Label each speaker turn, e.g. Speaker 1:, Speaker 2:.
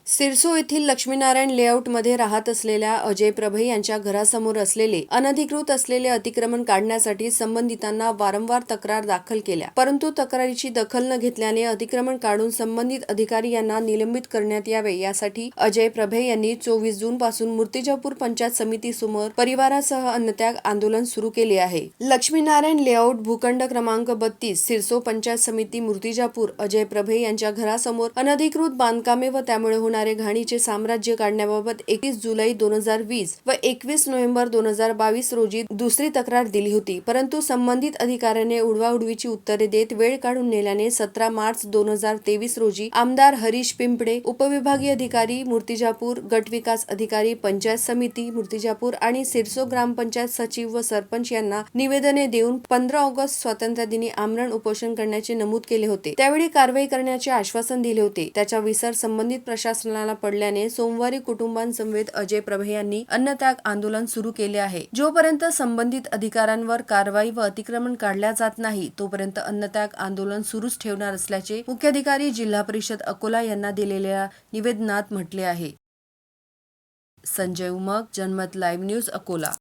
Speaker 1: सिरसो येथील लक्ष्मीनारायण लेआउटमध्ये राहत असलेल्या अजय प्रभे यांच्या घरासमोर असलेले अनधिकृत असलेले अतिक्रमण काढण्यासाठी संबंधितांना वारंवार तक्रार दाखल केल्या, परंतु तक्रारीची दखल न घेतल्याने अतिक्रमण काढून संबंधित अधिकारी यांना निलंबित करण्यात यावे यासाठी अजय प्रभे यांनी 24 जून पासून मूर्तिजापूर पंचायत समिती समोर परिवारासह अन्नत्याग आंदोलन सुरू केले आहे। लक्ष्मीनारायण लेआउट भूखंड क्रमांक 32 सिरसो पंचायत समिती मूर्तिजापूर अजय प्रभे यांच्या घरासमोर अनधिकृत बांधकामे व त्यामुळे घाणीचे साम्राज्य काढण्याबाबत 21 जुलै 2020 व 21 नोव्हेंबर 2022 रोजी दुसरी तक्रार दिली होती, परंतु संबंधित अधिकाऱ्याने उडवाउडवीची उत्तरे देत वेळ काढून नेल्याने 17 मार्च 2023 रोजी आमदार हरीश पिंपळे, उपविभागीय अधिकारी मूर्तिजापूर, गट विकास अधिकारी पंचायत समिती मूर्तिजापूर आणि सिरसो ग्रामपंचायत सचिव व सरपंच यांना निवेदने देऊन 15 ऑगस्ट स्वातंत्र्यदिनी आमरण उपोषण करण्याचे नमूद केले होते। त्यावेळी कारवाई करण्याचे आश्वासन दिले होते। त्याच्या विसर संबंधित प्रशासनाला पडल्याने सोमवारी कुटुंबांसमवेत अजय प्रभे यांनी अन्नत्याग आंदोलन सुरू केले आहे। जोपर्यंत संबंधित अधिकाऱ्यांवर कारवाई व अतिक्रमण काढल्या जात नाही तोपर्यंत अन्नत्याग आंदोलन सुरूच ठेवणार असल्याचे मुख्याधिकारी जिल्हा परिषद अकोला यांना दिलेल्या निवेदनात म्हटले आहे। संजय उमग, जनमत लाईव्ह न्यूज, अकोला।